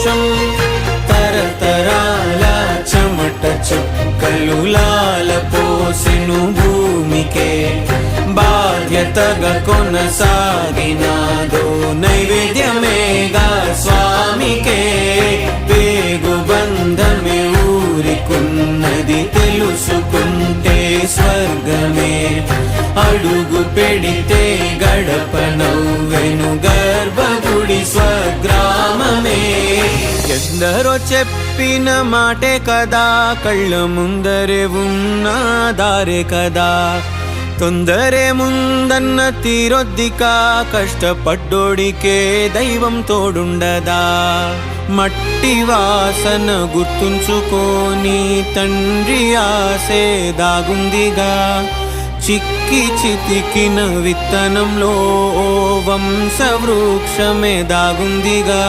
సంతోషం తరతరాల చెమట చుక్కలు లాల పోసెను భూమికే బాధ్యతగా కొనసాగినాదో నైవేద్యమేగా స్వామికే పేగు బంధమే ఊరికున్నది తెలుసుకుంటే స్వర్గమే అడుగు పెడితే గడప నవ్వెను గర్భగుడి స్వగ్రామమే ఎందరో చెప్పిన మాటే కదా కళ్ళ ముందరే ఉన్న దారే కదా తొందరే ముందన్న తీరొద్దికా కష్టపడ్డోడికే దైవం తోడుండదా మట్టి వాసన గుర్తుంచుకోని తండ్రి ఆసే దాగుందిగా చిక్కి చితికిన విత్తనంలో వంశవృక్షమే దాగుందిగా